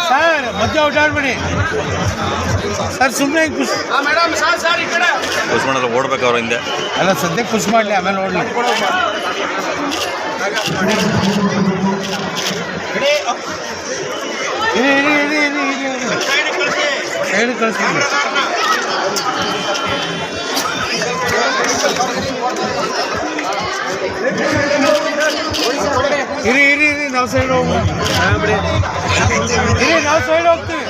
Sir ಮಧ್ಯ ಓಡಾಡ್ಬೇಡಿ sir, ಸುಮ್ಮನೆ push ಮಾಡಲ್ಲ, ಓಡ್ಬೇಕು ಅವ್ರ ಹಿಂದೆ. ಅಲ್ಲ ಸದ್ಯಕ್ಕೆ ಪುಷ್ ಮಾಡಲಿ, ಆಮೇಲೆ ಓಡಲಿ. ಹೇಳಿ ಕಳಿಸ್ತೀನಿ. ಇರಿ ಇರಿ ಇರಿ, ನಾವು ಸೈಡ್ ಹೋಗ್ತೀವಿ. ಇರಿ, ನಾವು ಸೈಡ್ ಹೋಗ್ತೀವಿ.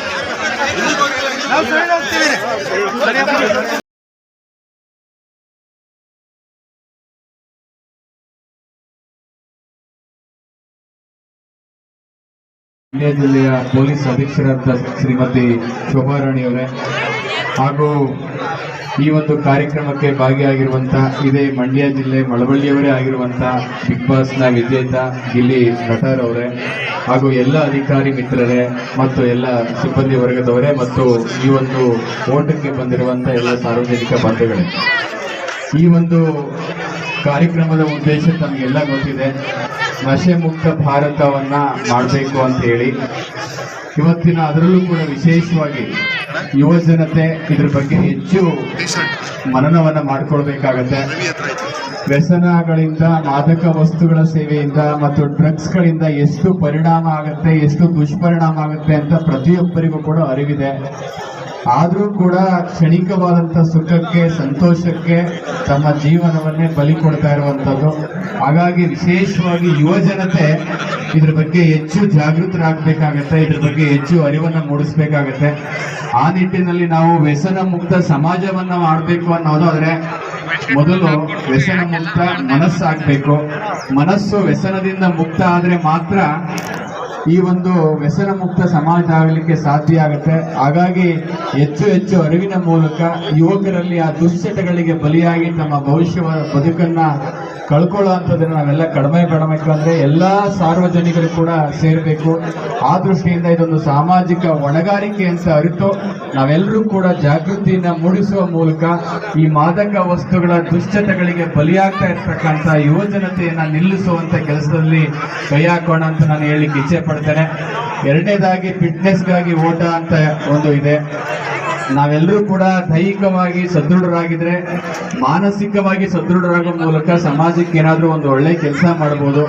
ನಾವು ಸೈಡ್ ಹೋಗ್ತೀವಿ. ಮಂಡ್ಯ ಜಿಲ್ಲೆಯ ಪೊಲೀಸ್ ಅಧೀಕ್ಷರಾದ ಶ್ರೀಮತಿ ಶೋಭಾರಾಣಿಯವರೇ ಹಾಗೂ ಈ ಒಂದು ಕಾರ್ಯಕ್ರಮಕ್ಕೆ ಭಾಗಿಯಾಗಿರುವಂತಹ ಇದೇ ಮಂಡ್ಯ ಜಿಲ್ಲೆ ಮಳವಳ್ಳಿಯವರೇ ಆಗಿರುವಂತಹ ಬಿಗ್ ಬಾಸ್ನ ವಿಜೇತ ಗಿಲ್ಲಿ ನಟರ್ ಅವರೇ ಹಾಗೂ ಎಲ್ಲ ಅಧಿಕಾರಿ ಮಿತ್ರರೇ ಮತ್ತು ಎಲ್ಲ ಸಿಬ್ಬಂದಿ ವರ್ಗದವರೇ ಮತ್ತು ಈ ಒಂದು ಓಟಕ್ಕೆ ಬಂದಿರುವಂತಹ ಎಲ್ಲ ಸಾರ್ವಜನಿಕ ಬಂಧುಗಳೇ, ಈ ಒಂದು ಕಾರ್ಯಕ್ರಮದ ಉದ್ದೇಶ ತಮಗೆಲ್ಲ ಗೊತ್ತಿದೆ. ನಶೆ ಮುಕ್ತ ಭಾರತವನ್ನ ಮಾಡಬೇಕು ಅಂತ ಹೇಳಿ ಇವತ್ತಿನ ಅದರಲ್ಲೂ ಕೂಡ ವಿಶೇಷವಾಗಿ ಯುವ ಜನತೆ ಇದ್ರ ಬಗ್ಗೆ ಹೆಚ್ಚು ಮನನವನ್ನ ಮಾಡ್ಕೊಳ್ಬೇಕಾಗತ್ತೆ. ವ್ಯಸನಗಳಿಂದ, ಮಾದಕ ವಸ್ತುಗಳ ಸೇವೆಯಿಂದ ಮತ್ತು ಡ್ರಗ್ಸ್ಗಳಿಂದ ಎಷ್ಟು ಪರಿಣಾಮ ಆಗುತ್ತೆ, ಎಷ್ಟು ದುಷ್ಪರಿಣಾಮ ಆಗುತ್ತೆ ಅಂತ ಪ್ರತಿಯೊಬ್ಬರಿಗೂ ಕೂಡ ಅರಿವಿದೆ. ಆದರೂ ಕೂಡ ಕ್ಷಣಿಕವಾದಂಥ ಸುಖಕ್ಕೆ, ಸಂತೋಷಕ್ಕೆ ತಮ್ಮ ಜೀವನವನ್ನೇ ಬಲಿ ಕೊಡ್ತಾ ಇರುವಂಥದ್ದು. ಹಾಗಾಗಿ ವಿಶೇಷವಾಗಿ ಯುವ ಜನತೆ ಇದ್ರ ಬಗ್ಗೆ ಹೆಚ್ಚು ಜಾಗೃತರಾಗಬೇಕಾಗತ್ತೆ, ಇದ್ರ ಬಗ್ಗೆ ಹೆಚ್ಚು ಅರಿವನ್ನು ಮೂಡಿಸ್ಬೇಕಾಗತ್ತೆ. ಆ ನಿಟ್ಟಿನಲ್ಲಿ ನಾವು ವ್ಯಸನ ಮುಕ್ತ ಸಮಾಜವನ್ನ ಮಾಡಬೇಕು ಅನ್ನೋದಾದ್ರೆ ಮೊದಲು ವ್ಯಸನ ಮುಕ್ತ ಮನಸ್ಸಾಗಬೇಕು. ಮನಸ್ಸು ವ್ಯಸನದಿಂದ ಮುಕ್ತ ಆದ್ರೆ ಮಾತ್ರ ಈ ಒಂದು ವ್ಯಸನ ಮುಕ್ತ ಸಮಾಜ ಆಗಲಿಕ್ಕೆ ಸಾಧ್ಯ ಆಗುತ್ತೆ. ಹಾಗಾಗಿ ಹೆಚ್ಚು ಹೆಚ್ಚು ಅರಿವಿನ ಮೂಲಕ ಯುವಕರಲ್ಲಿ ಆ ದುಶ್ಚಟಗಳಿಗೆ ಬಲಿಯಾಗಿ ತಮ್ಮ ಭವಿಷ್ಯವಾದ ಬದುಕನ್ನ ಕಳ್ಕೊಳ್ಳುವಂಥದ್ದನ್ನು ನಾವೆಲ್ಲ ಕಡಿಮೆ ಮಾಡಬೇಕು. ಅಂದ್ರೆ ಎಲ್ಲಾ ಸಾರ್ವಜನಿಕರು ಕೂಡ ಸೇರಬೇಕು. ಆ ದೃಷ್ಟಿಯಿಂದ ಇದೊಂದು ಸಾಮಾಜಿಕ ಹೊಣೆಗಾರಿಕೆ ಅಂತ ಅರಿತು ನಾವೆಲ್ಲರೂ ಕೂಡ ಜಾಗೃತಿಯನ್ನ ಮೂಡಿಸುವ ಮೂಲಕ ಈ ಮಾದಕ ವಸ್ತುಗಳ ದುಶ್ಚಟಗಳಿಗೆ ಬಲಿಯಾಗ್ತಾ ಇರ್ತಕ್ಕಂಥ ಯುವ ಜನತೆಯನ್ನ ನಿಲ್ಲಿಸುವಂತ ಕೆಲಸದಲ್ಲಿ ಕೈ ಹಾಕೋಣ ಅಂತ ನಾನು ಹೇಳಲಿಕ್ಕೆ ಇಚ್ಛೆ ಪಡ್ತೇನೆ. ಎರಡನೇದಾಗಿ ಫಿಟ್ನೆಸ್ಗಾಗಿ ಓಟ ಅಂತ ಒಂದು ಇದೆ. ನಾವೆಲ್ಲರೂ ಕೂಡ ದೈಹಿಕವಾಗಿ ಸದೃಢರಾಗಿದ್ರೆ ಮಾನಸಿಕವಾಗಿ ಸದೃಢರಾಗುವ ಮೂಲಕ ಸಮಾಜಕ್ಕೆ ಏನಾದರೂ ಒಂದು ಒಳ್ಳೆ ಕೆಲಸ ಮಾಡಬಹುದು.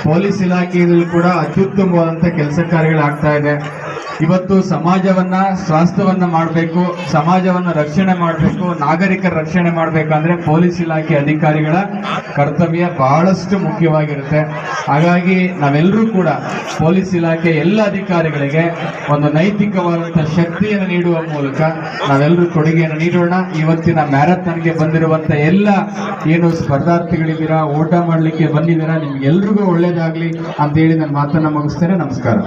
ಪೊಲೀಸ್ ಇಲಾಖೆಯಲ್ಲಿ ಕೂಡ ಅತ್ಯುತ್ತಮವಾದಂಥ ಕೆಲಸ ಕಾರ್ಯಗಳಾಗ್ತಾ ಇದೆ. ಇವತ್ತು ಸಮಾಜವನ್ನ ಸ್ವಾಸ್ಥ್ಯವನ್ನ ಮಾಡಬೇಕು, ಸಮಾಜವನ್ನ ರಕ್ಷಣೆ ಮಾಡಬೇಕು, ನಾಗರಿಕರ ರಕ್ಷಣೆ ಮಾಡಬೇಕಂದ್ರೆ ಪೊಲೀಸ್ ಇಲಾಖೆ ಅಧಿಕಾರಿಗಳ ಕರ್ತವ್ಯ ಬಹಳಷ್ಟು ಮುಖ್ಯವಾಗಿರುತ್ತೆ. ಹಾಗಾಗಿ ನಾವೆಲ್ಲರೂ ಕೂಡ ಪೊಲೀಸ್ ಇಲಾಖೆ ಎಲ್ಲ ಅಧಿಕಾರಿಗಳಿಗೆ ಒಂದು ನೈತಿಕವಾದಂತಹ ಶಕ್ತಿಯನ್ನು ನೀಡುವ ಮೂಲಕ ನಾವೆಲ್ಲರೂ ಕೊಡುಗೆಯನ್ನು ನೀಡೋಣ. ಇವತ್ತಿನ ಮ್ಯಾರಥಾನ್ಗೆ ಬಂದಿರುವಂತ ಎಲ್ಲ ಏನು ಸ್ಪರ್ಧಾರ್ಥಿಗಳಿದ್ದೀರಾ, ಊಟ ಮಾಡಲಿಕ್ಕೆ ಬಂದಿದ್ದೀರಾ, ನಿಮ್ಗೆಲ್ರಿಗೂ ಒಳ್ಳೇದಾಗ್ಲಿ ಅಂತ ಹೇಳಿ ನನ್ನ ಮಾತನ್ನ ಮುಗಿಸ್ತೇನೆ. ನಮಸ್ಕಾರ.